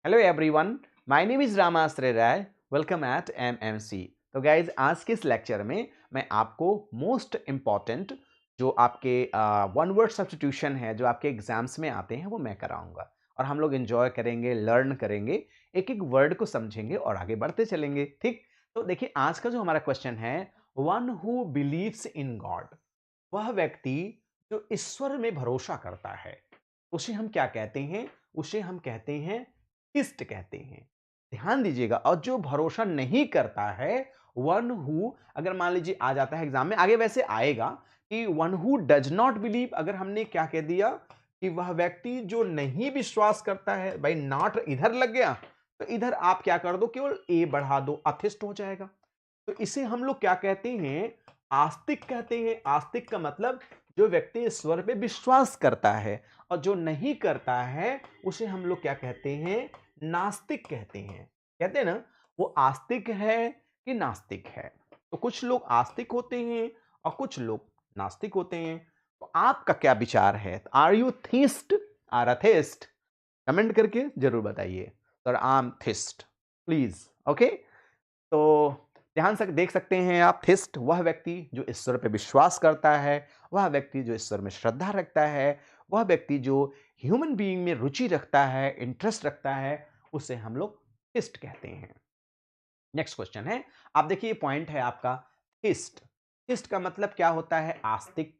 Hello everyone, my name is Ramashray Rai. Welcome at MMC. तो guys, आज के इस लेक्चर में मैं आपको मोस्ट इम्पॉर्टेंट जो आपके वन वर्ड सब्स्टिट्यूशन है जो आपके एग्जाम्स में आते हैं वो मैं कराऊंगा और हम लोग एंजॉय करेंगे, लर्न करेंगे, एक एक वर्ड को समझेंगे और आगे बढ़ते चलेंगे। ठीक, तो देखिए आज का जो हमारा क्वेश्चन है, one who believes in God, वह व्यक्ति जो ईश्वर में भरोसा करता है उसे हम क्या कहते हैं? उसे हम कहते हैं थिस्ट कहते हैं। ध्यान दीजिएगा, और जो भरोसा नहीं करता है, वन हु, अगर मान लीजिए आ जाता है एग्जाम में, आगे वैसे आएगा कि one who does not believe, अगर हमने क्या कह दिया कि वह व्यक्ति जो नहीं विश्वास करता है, भाई नॉट इधर लग गया तो इधर आप क्या कर दो, केवल ए बढ़ा दो, अथिस्ट हो जाएगा। तो इसे हम लोग क्या कहते हैं? आस्तिक कहते हैं। आस्तिक का मतलब जो व्यक्ति ईश्वर पे विश्वास करता है, और जो नहीं करता है उसे हम लोग क्या कहते हैं? नास्तिक कहते हैं। कहते हैं ना, वो आस्तिक है कि नास्तिक है। तो कुछ लोग आस्तिक होते हैं और कुछ लोग नास्तिक होते हैं। तो आपका क्या विचार है? Are you theist or atheist? Comment करके जरूर बताइए। Sir I am theist, please. Okay, तो ध्यान से देख सकते हैं आप, थिस्ट वह व्यक्ति जो ईश्वर पर विश्वास करता है, वह व्यक्ति जो ईश्वर में श्रद्धा रखता है, वह व्यक्ति जो ह्यूमन बीइंग में रुचि रखता है, इंटरेस्ट रखता है, उसे हम लोग थिस्ट कहते हैं। नेक्स्ट क्वेश्चन है, आप देखिए पॉइंट है आपका थिस्ट। थिस्ट का मतलब क्या होता है? आस्तिक,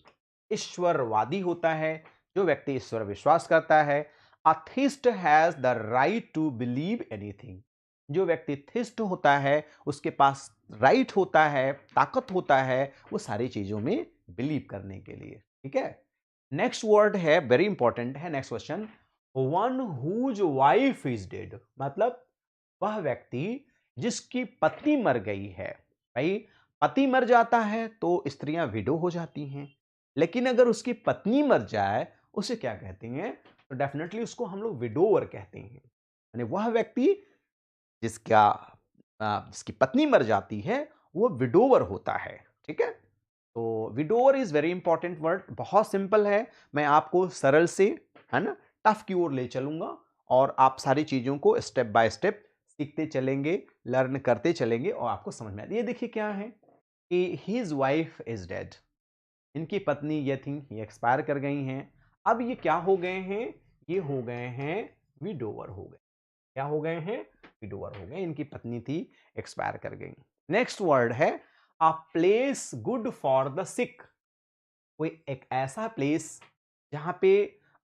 ईश्वरवादी होता है, जो व्यक्ति ईश्वर विश्वास करता है। A theist has the right to believe anything. जो व्यक्ति थिस्ट होता है उसके पास राइट होता है, ताकत होता है वो सारी चीजों में बिलीव करने के लिए। ठीक है, नेक्स्ट वर्ड है, वेरी इंपॉर्टेंट है next question, one whose wife is dead. मतलब वह व्यक्ति जिसकी पत्नी मर गई है। भाई, पति मर जाता है तो स्त्रियां विडो हो जाती हैं, लेकिन अगर उसकी पत्नी मर जाए उसे क्या कहते हैं? तो डेफिनेटली उसको हम लोग विडोवर कहते हैं। यानी वह व्यक्ति जिसका जिसकी पत्नी मर जाती है वो विडोवर होता है। ठीक है, तो widower is very important word, बहुत सिंपल है। मैं आपको सरल से, है ना, टफ की ओर ले चलूंगा और आप सारी चीजों को स्टेप बाय स्टेप सीखते चलेंगे, लर्न करते चलेंगे और आपको समझ में आए। ये देखिए क्या है कि हिज वाइफ इज डेड, इनकी पत्नी ये थी, ये एक्सपायर कर गई हैं। अब ये क्या हो गए हैं? ये हो गए हैं विडोवर हो गए। क्या हो गए हैं? विडोवर हो गए, इनकी पत्नी थी, एक्सपायर कर गई। नेक्स्ट वर्ड है a place good for the sick. कोई एक ऐसा प्लेस जहां पे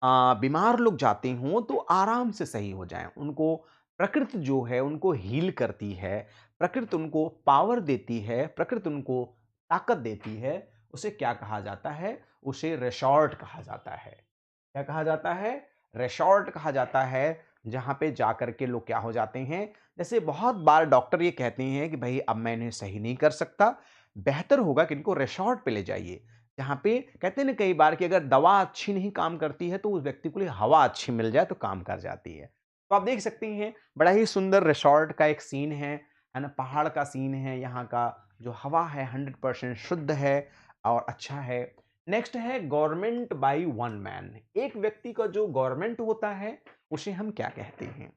बीमार लोग जाते हों तो आराम से सही हो जाएं, उनको प्रकृति जो है उनको हील करती है, प्रकृति उनको पावर देती है, प्रकृति उनको ताकत देती है। उसे क्या कहा जाता है? उसे रिसॉर्ट कहा जाता है। क्या कहा जाता है? रिसॉर्ट कहा जाता है, जहां पे जाकर के लोग क्या हो जाते हैं? जैसे बहुत बार डॉक्टर ये कहते हैं कि भाई अब मैं इन्हें सही नहीं कर सकता, बेहतर होगा कि इनको रिसॉर्ट पे ले जाइए, जहाँ पे कहते हैं ना कई बार कि अगर दवा अच्छी नहीं काम करती है तो उस व्यक्ति को लिए हवा अच्छी मिल जाए तो काम कर जाती है। तो आप देख सकते हैं बड़ा ही सुंदर रिसॉर्ट का एक सीन है ना, पहाड़ का सीन है, यहाँ का जो हवा है 100% शुद्ध है और अच्छा है। नेक्स्ट है गवर्नमेंट बाय वन मैन। एक व्यक्ति का जो गवर्नमेंट होता है उसे हम क्या कहते हैं?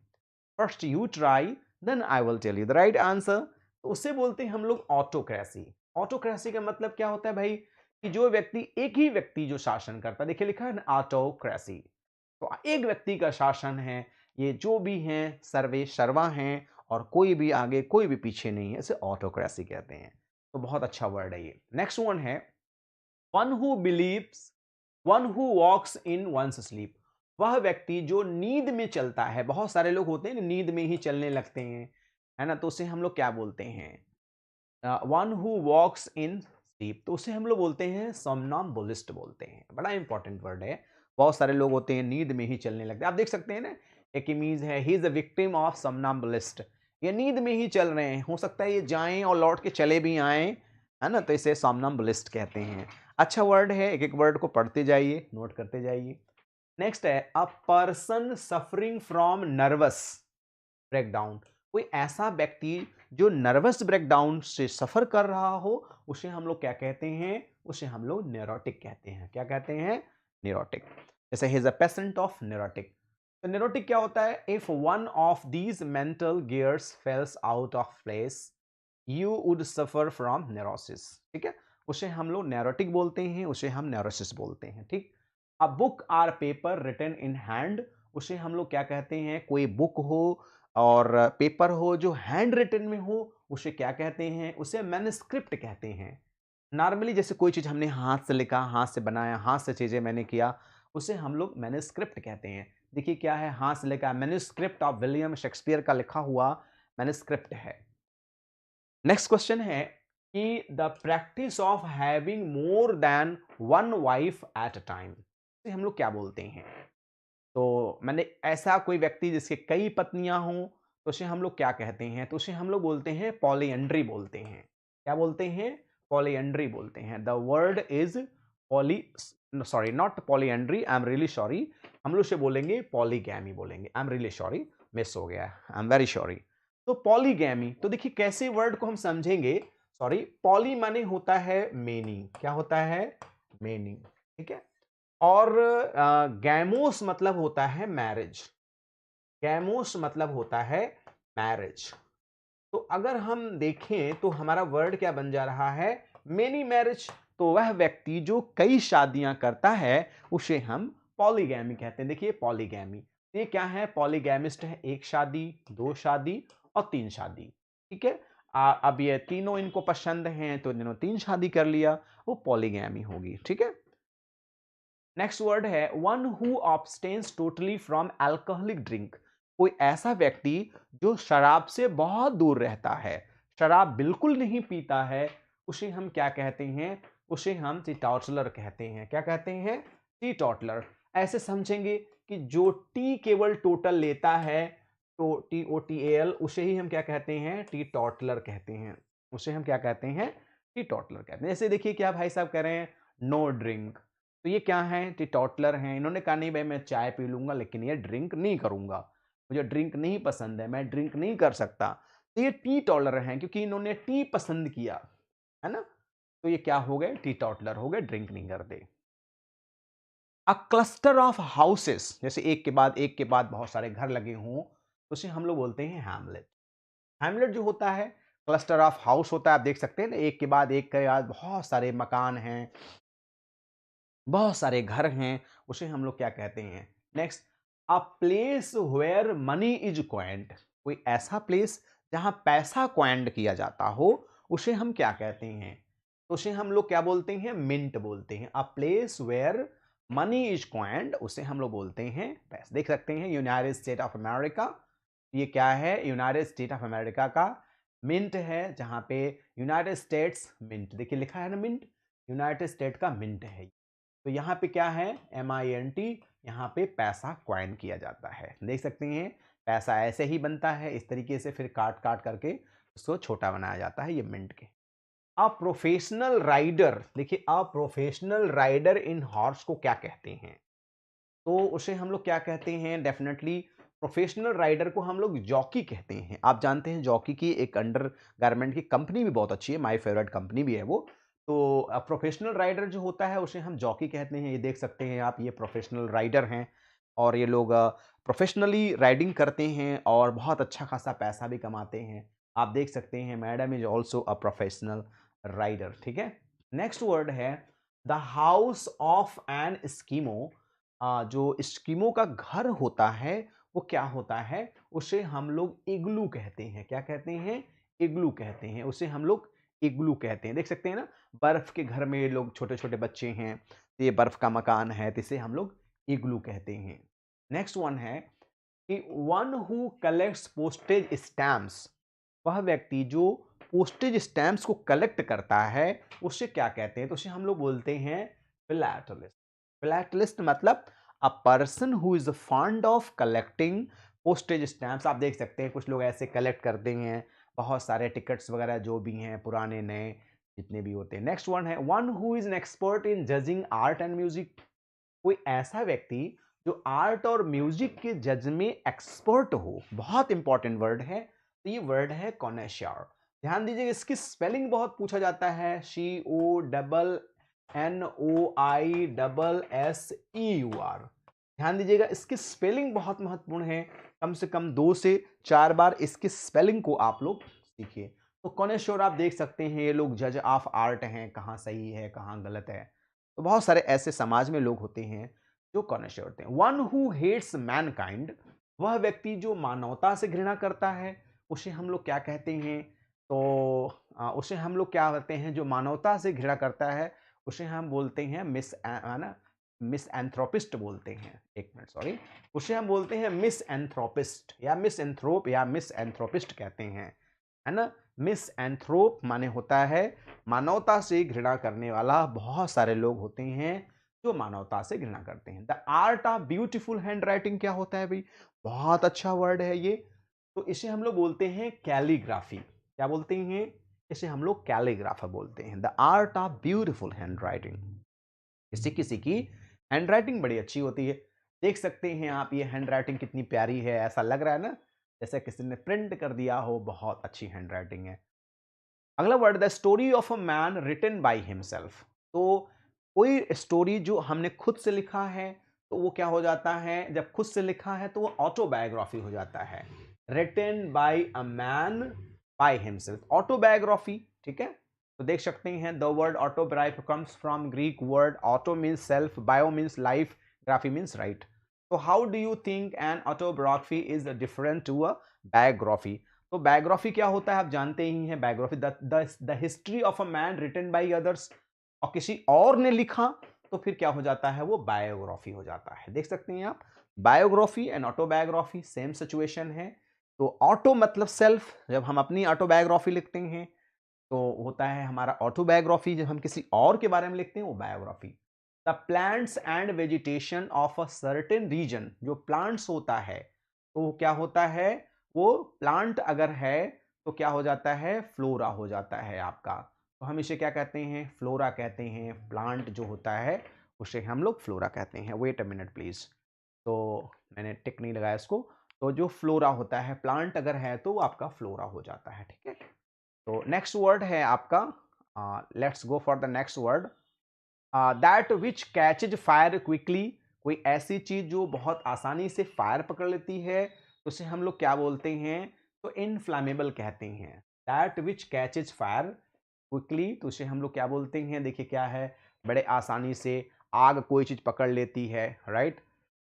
First you try, then I will tell you the right answer. तो उससे बोलते हैं हम लोग ऑटोक्रेसी। ऑटोक्रेसी का मतलब क्या होता है भाई? कि जो व्यक्ति, एक ही व्यक्ति जो शासन करता है, देखिए लिखा है ना ऑटोक्रेसी, तो एक व्यक्ति का शासन है, ये जो भी हैं सर्वे सर्वा हैं और कोई भी आगे कोई भी पीछे नहीं है, इसे ऑटोक्रेसी कहते हैं। तो बहुत अच्छा वर्ड है ये। नेक्स्ट वन है one who believes, one who walks in one's sleep. वह व्यक्ति जो नींद में चलता है, बहुत सारे लोग होते हैं नींद में ही चलने लगते हैं, है ना, तो उसे हम लोग क्या बोलते हैं? One who walks in sleep, तो उसे हम लोग बोलते हैं सोमनॉम्बुलिस्ट बोलते हैं। बड़ा इंपॉर्टेंट वर्ड है। बहुत सारे लोग होते हैं नींद में ही चलने लगते हैं, आप देख सकते हैं ना, एक इमेज है, he is a victim of somnambulist. ये नींद में ही चल रहे हैं, हो सकता है ये जाएं और लौट के चले भी आएं, है ना, तो इसे सोमनॉम्बुलिस्ट कहते हैं। अच्छा वर्ड है, एक एक वर्ड को पढ़ते जाइए, नोट करते जाइए। नेक्स्ट है a person suffering from nervous breakdown. कोई ऐसा व्यक्ति जो नर्वस ब्रेकडाउन से सफर कर रहा हो, उसे हम लोग क्या कहते हैं? उसे हम लोग न्यूरोटिक कहते हैं। क्या कहते हैं? न्यूरोटिक। जैसे ही is a patient of neurotic. तो न्यूरोटिक क्या होता है? If one of these mental gears fails out of place you would suffer from neurosis. ठीक है, उसे हम लोग न्यूरोटिक बोलते हैं, उसे हम न्यूरोसिस बोलते हैं। ठीक, a book or paper written in hand, उसे हम लोग क्या कहते हैं? कोई बुक हो और पेपर हो जो हैंड रिटन में हो, उसे क्या कहते हैं? उसे मैन्युस्क्रिप्ट कहते हैं। नॉर्मली जैसे कोई चीज हमने हाथ से लिखा, हाथ से बनाया, हाथ से चीजें मैंने किया, उसे हम लोग मैन्युस्क्रिप्ट कहते हैं। देखिए क्या है, हाथ से लिखा, मैन्युस्क्रिप्ट ऑफ विलियम शेक्सपियर का लिखा हुआ मैन्युस्क्रिप्ट है। नेक्स्ट क्वेश्चन है कि the practice of having more than one wife at a time, इसे हम लोग क्या बोलते हैं? तो मैंने ऐसा कोई व्यक्ति जिसके कई पत्नियां हों, तो उसे हम लोग क्या कहते हैं? तो उसे हम लोग बोलते हैं पॉलीएंड्री बोलते हैं। क्या बोलते हैं? पॉलीएंड्री बोलते हैं। The word is poly, sorry not polyandry, I am really sorry, हम लोग उसे बोलेंगे पॉलीगैमी बोलेंगे। I am really sorry, miss हो गया, आई एम वेरी सॉरी। तो पॉलीगैमी, तो देखिए कैसे वर्ड को हम समझेंगे। सॉरी, पॉली माने होता है मेनी, क्या होता है? मेनी। ठीक है, और गैमोस मतलब होता है मैरिज, गैमोस मतलब होता है मैरिज। तो अगर हम देखें तो हमारा वर्ड क्या बन जा रहा है? Many marriage. तो वह व्यक्ति जो कई शादियां करता है उसे हम पॉलीगैमी कहते हैं। देखिए पॉलीगैमी, ये क्या है? पॉलीगैमिस्ट है, एक शादी, दो शादी और तीन शादी। ठीक है, अब ये तीनों इनको पसंद हैं तो इन्होंने तीन शादी कर लिया, वो पॉलीगैमी होगी। ठीक है, नेक्स्ट वर्ड है one who abstains totally from alcoholic drink, कोई ऐसा व्यक्ति जो शराब से बहुत दूर रहता है, शराब बिल्कुल नहीं पीता है, उसे हम क्या कहते हैं? उसे हम टीटॉटलर कहते हैं। क्या कहते हैं? टीटॉटलर। ऐसे समझेंगे कि जो टी केवल टोटल लेता है, तो TOTAL, उसे ही हम क्या कहते हैं? टीटॉटलर कहते हैं। उसे हम क्या कहते हैं? टीटॉटलर कहते हैं। जैसे देखिए क्या भाई साहब कह रहे हैं, नो ड्रिंक, तो ये क्या है? टीटॉटलर हैं। इन्होंने कहा नहीं भाई मैं चाय पी लूंगा लेकिन ये ड्रिंक नहीं करूंगा, मुझे ड्रिंक नहीं पसंद है, मैं ड्रिंक नहीं कर सकता। तो ये टी टॉलर हैं क्योंकि इन्होंने टी पसंद किया, है ना? तो ये क्या हो गए? टी टॉटलर हो गए, ड्रिंक नहीं करते। अ क्लस्टर ऑफ हाउसेस, जैसे एक के बाद बहुत सारे घर लगे हों, तो उसे हम लोग बोलते हैं हैमलेट। हैमलेट जो होता है, क्लस्टर ऑफ हाउस होता है, आप देख सकते हैं ना, एक के बाद बहुत सारे मकान हैं, बहुत सारे घर हैं, उसे हम लोग क्या कहते हैं? Next, a place where money is coined, कोई ऐसा प्लेस जहां पैसा क्वाइंड किया जाता हो, उसे हम क्या कहते हैं? तो उसे हम लोग क्या बोलते हैं? मिंट बोलते हैं। A place where money is coined, उसे हम लोग बोलते हैं पैसा। देख सकते हैं यूनाइटेड स्टेट ऑफ अमेरिका, ये क्या है? यूनाइटेड स्टेट ऑफ अमेरिका का मिंट है, जहां पे यूनाइटेड स्टेट्स मिंट, देखिए लिखा है ना मिंट, यूनाइटेड स्टेट का मिंट है। तो यहाँ पे क्या है? MINT, यहाँ पे पैसा क्वाइन किया जाता है। देख सकते हैं पैसा ऐसे ही बनता है, इस तरीके से फिर काट काट करके उसको छोटा बनाया जाता है, ये मिंट के। अ प्रोफेशनल राइडर, देखिए a professional rider in horse को क्या कहते हैं? तो उसे हम लोग क्या कहते हैं? डेफिनेटली प्रोफेशनल राइडर को हम लोग जॉकी कहते हैं। आप जानते हैं जॉकी की एक अंडर गारमेंट की कंपनी भी बहुत अच्छी है, माय फेवरेट कंपनी भी है वो। तो प्रोफेशनल राइडर जो होता है उसे हम जॉकी कहते हैं। ये देख सकते हैं आप, ये प्रोफेशनल राइडर हैं और ये लोग प्रोफेशनली राइडिंग करते हैं और बहुत अच्छा खासा पैसा भी कमाते हैं। आप देख सकते हैं madam is also a professional rider. ठीक है, नेक्स्ट वर्ड है the house of an Eskimo, जो स्कीमो का घर होता है वो क्या होता है? उसे हम लोग इग्लू कहते हैं। क्या कहते हैं? इग्लू कहते हैं, उसे हम लोग इग्लू कहते हैं। देख सकते हैं ना, बर्फ के घर में लोग, छोटे छोटे बच्चे हैं, तो ये बर्फ का मकान है, तो इसे हम लोग इग्लू कहते हैं। नेक्स्ट वन है कि one who collects postage stamps, वह व्यक्ति जो पोस्टेज स्टैम्प्स को कलेक्ट करता है उसे क्या कहते हैं? तो उसे हम लोग बोलते हैं फिलैटलिस्ट। फिलैटलिस्ट मतलब a person who is fond of collecting postage stamps. आप देख सकते हैं कुछ लोग ऐसे कलेक्ट करते हैं बहुत सारे टिकट्स वगैरह जो भी हैं, पुराने नए जितने भी होते हैं। नेक्स्ट वन है one who is an expert in judging art and music, कोई ऐसा व्यक्ति जो आर्ट और म्यूजिक के जज में एक्सपर्ट हो। बहुत इंपॉर्टेंट वर्ड है, तो ये वर्ड है कॉनेश्योर। ध्यान दीजिए, इसकी स्पेलिंग बहुत पूछा जाता है, CONNOISSEUR। ध्यान दीजिएगा, इसकी स्पेलिंग बहुत महत्वपूर्ण है। कम से कम 2 से 4 बार इसकी स्पेलिंग को आप लोग सीखिए। तो कॉनेश्योर आप देख सकते हैं, ये लोग जज ऑफ आर्ट हैं, कहाँ सही है कहाँ गलत है। तो बहुत सारे ऐसे समाज में लोग होते हैं जो कॉनेश्योर होते हैं। वन हु हेट्स मैनकाइंड, वह व्यक्ति जो मानवता से घृणा करता है, उसे हम लोग क्या कहते हैं? तो उसे हम लोग क्या कहते हैं? जो मानवता से घृणा करता है उसे हम बोलते हैं मिस एंथ्रोपिस्ट बोलते हैं। एक मिनट, सॉरी, उसे हम बोलते हैं मिस एंथ्रोपिस्ट या मिस एंथ्रोप या मिस एंथ्रोपिस्ट कहते हैं, है ना। मिस एंथ्रोप माने होता है मानवता से घृणा करने वाला। बहुत सारे लोग होते हैं जो मानवता से घृणा करते हैं। The art of beautiful hand writing क्या होता है भाई? बहुत अच्छा वर्ड है ये। तो इसे हम लोग बोलते हैं कैलीग्राफी। क्या बोलते हैं? इसे हम लोग कैलीग्राफर बोलते हैं। The art of beautiful hand writing, किसी किसी की हैंड राइटिंग बड़ी अच्छी होती है। देख सकते हैं आप, ये हैंड राइटिंग कितनी प्यारी है, ऐसा लग रहा है ना जैसे किसी ने प्रिंट कर दिया हो। बहुत अच्छी हैंड राइटिंग है। अगला word, the story of a man written by himself. तो कोई स्टोरी जो हमने खुद से लिखा है तो वो क्या हो जाता है? जब खुद से लिखा है तो वो ऑटोबायोग्राफी हो जाता है। Written by a man by himself, autobiography. ठीक है, तो देख सकते हैं the word autobiography comes from Greek word auto means self, bio means life, graphy means write. तो how do you think an autobiography is different to a biography? तो biography क्या होता है आप जानते ही हैं। Biography the history of a man written by others, और किसी और ने लिखा तो फिर क्या हो जाता है? वो बायोग्राफी हो जाता है। देख सकते हैं आप, biography and autobiography same situation है। तो ऑटो मतलब सेल्फ, जब हम अपनी ऑटोबायोग्राफी लिखते हैं तो होता है हमारा ऑटोबायोग्राफी। जब हम किसी और के बारे में लिखते हैं वो biography. The plants and vegetation of a certain region, जो प्लांट्स होता है तो वो क्या होता है? वो प्लांट अगर है तो क्या हो जाता है? फ्लोरा हो जाता है आपका। तो हम इसे क्या कहते हैं? फ्लोरा कहते हैं। प्लांट जो होता है उसे हम लोग फ्लोरा कहते हैं। वेट अ मिनट प्लीज, तो मैंने टिक नहीं लगाया इसको। तो जो फ्लोरा होता है, प्लांट अगर है तो वो आपका फ्लोरा हो जाता है। ठीक है, तो नेक्स्ट वर्ड है आपका, let's go for the next word, that which catches fire quickly. कोई ऐसी चीज जो बहुत आसानी से फायर पकड़ लेती है तो उसे हम लोग क्या बोलते हैं? तो इनफ्लामेबल कहते हैं। That which catches fire quickly, तो उसे हम लोग क्या बोलते हैं? देखिए क्या है, बड़े आसानी से आग कोई चीज पकड़ लेती है, right.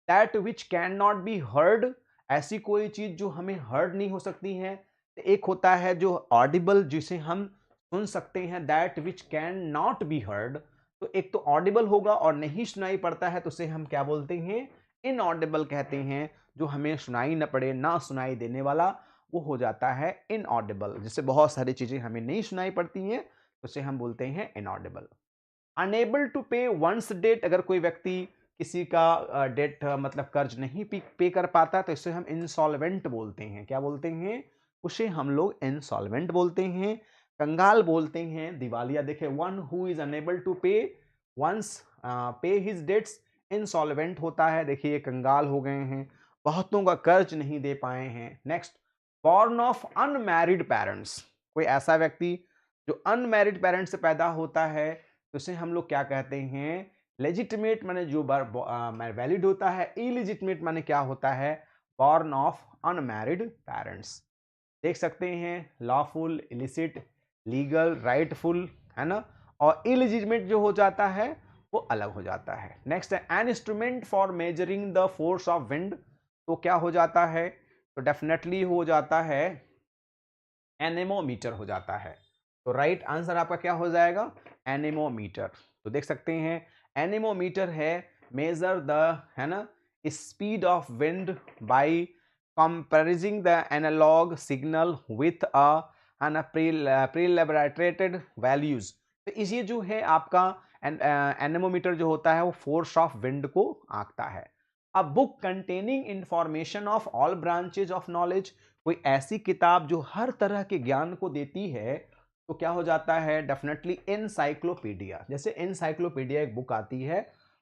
That which can not be heard, ऐसी कोई चीज जो हमें हर्ड नहीं हो सकती है। एक होता है जो ऑडिबल, जिसे हम सुन सकते हैं, that which can not be heard. तो एक तो ऑडिबल होगा और नहीं सुनाई पड़ता है तो उसे हम क्या बोलते हैं? इनऑडिबल कहते हैं। जो हमें सुनाई न पड़े, ना सुनाई देने वाला, वो हो जाता है इनऑडिबल। जिससे बहुत सारी चीजें हमें नहीं सुनाई पड़ती हैं तो उसे हम बोलते हैं inaudible. Enable to pay once date, अगर कोई व्यक्ति किसी का डेट मतलब कर्ज नहीं पे कर पाता तो इसे हम इंसॉल्वेंट बोलते हैं। क्या बोलते हैं? उसे हम लोग इंसॉल्वेंट बोलते हैं, कंगाल बोलते हैं, दिवालिया। देखे, one who is unable to pay once pay his debts, insolvent होता है। देखिए ये कंगाल हो गए हैं, बहुतों का कर्ज नहीं दे पाए हैं। Next, born of unmarried parents, कोई ऐसा व्यक्ति जो अनमैरिड पेरेंट्स से पैदा होता है तो उसे हम लोग क्या कहते हैं? लेजिटिमेट माने जो वैलिड होता है, इलिजिटिमेट माने क्या होता है? Born of unmarried parents. देख सकते हैं लॉफुल, इलिसिट, लीगल, राइटफुल, है ना। और इलिजिटिमेट जो हो जाता है वो अलग हो जाता है। नेक्स्ट है an instrument for measuring the force of wind, तो क्या हो जाता है? तो डेफिनेटली हो जाता है एनेमोमीटर हो जाता है। तो राइट आंसर आपका क्या हो जाएगा? एनेमोमीटर। तो देख सकते हैं एनेमोमीटर है मेजर द, है ना, speed of wind by comparing the analog signal with a, है ना, प्रीलैबोरेटेड वैल्यूज। तो इसी जो है आपका एनेमोमीटर जो होता है वो फोर्स ऑफ विंड को आंकता है। A book containing information of all branches of knowledge, कोई ऐसी किताब जो हर तरह के ज्ञान को देती है तो क्या हो जाता है? Definitely encyclopedia. जैसे एनसाइक्लोपीडिया एक बुक आती है,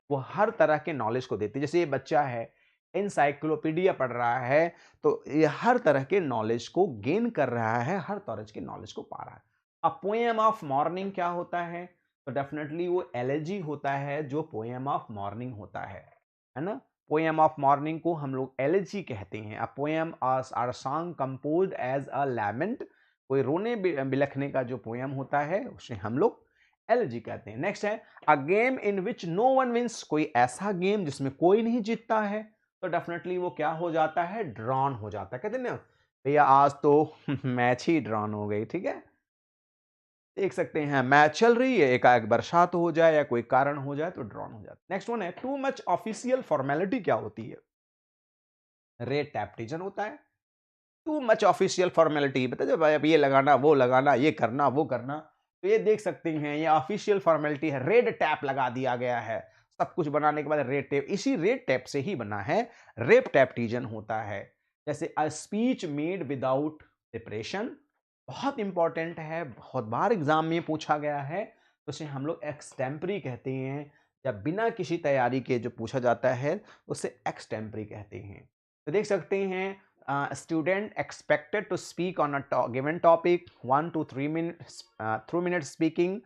वो हर तरह के नॉलेज को देती है। जैसे ये बच्चा है, एनसाइक्लोपीडिया पढ़ रहा है तो ये हर तरह के नॉलेज को गेन कर रहा है, हर तरह के नॉलेज को पा रहा है। अ पोएम ऑफ मॉर्निंग क्या होता है? तो डेफिनेटली वो एलेजी होता है जो पोएम ऑफ मॉर्निंग होता है ना। पोएम ऑफ मॉर्निंग को हम लोग एलेजी कहते हैं। A poem or song composed as a lament, कोई रोने बिलखने का जो पोएम होता है उसे हम लोग एलेजी कहते हैं। नेक्स्ट है a game in which no one wins, कोई ऐसा गेम जिसमें कोई नहीं जीतता है, तो डेफिनेटली वो क्या हो जाता है, ड्रॉन हो जाता है। कहते हैं ना भैया आज तो मैच ही ड्रॉन हो गई, ठीक है। देख सकते हैं मैच चल रही है, एकाएक बरसात हो जाए या कोई कारण हो जाए तो ड्रॉन हो जाता है। नेक्स्ट वन है टू मच ऑफिशियल फॉर्मेलिटी क्या होती है, रेट टैप्टिजन होता है। टू मच ऑफिशियल फॉर्मेलिटी बता जब अब ये लगाना वो लगाना ये करना वो करना, तो ये देख सकते हैं ये ऑफिशियल फॉर्मेलिटी है, रेड टैप लगा दिया गया है। सब कुछ बनाने के बाद रेड टैप, इसी रेड टैप से ही बना है रेप टैप्टिजन होता है। जैसे a speech made without preparation, बहुत इंपॉर्टेंट है, बहुत बार एग्जाम में पूछा गया है, तो उसे हम लोग एक्सटेम्परी कहते हैं। जब बिना किसी तैयारी के जो पूछा जाता है उसे एक्सटेम्परी कहते हैं। तो देख सकते हैं student expected to speak on a given topic 1 to 3 minutes, 3 minutes speaking,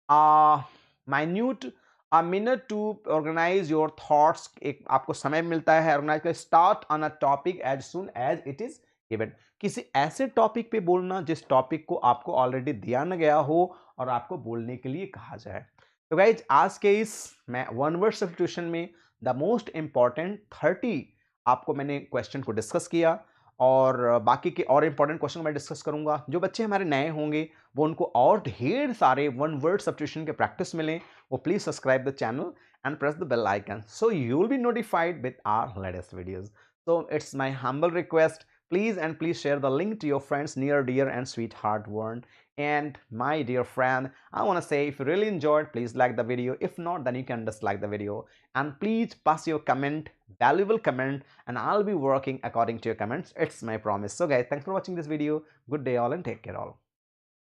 uh, minute a minute to organize your thoughts, एक आपको समय मिलता है ऑर्गेनाइज कर, start on a topic as soon as it is given, किसी ऐसे topic पे बोलना जिस टॉपिक को आपको ऑलरेडी दिया न गया हो और आपको बोलने के लिए कहा जाए। तो गाइज आज के इस मैं वन वर्ड सब्स्टिट्यूशन में द मोस्ट इंपॉर्टेंट 30 आपको मैंने क्वेश्चन को डिस्कस किया, और बाकी के और इंपॉर्टेंट क्वेश्चन मैं डिस्कस करूंगा। जो बच्चे हमारे नए होंगे वो उनको और ढेर सारे वन वर्ड सब्स्टिट्यूशन के प्रैक्टिस मिलें, वो please subscribe the channel and press the bell icon so you will be notified with our latest videos. So it's my humble request, please share the link to your friends near dear and sweetheart one. And my dear friend, I want to say if you really enjoyed, please like the video. If not, then you can dislike the video, and please pass your comment, valuable comment, and I'll be working according to your comments. It's my promise. So guys, thanks for watching this video. Good day all and take care all.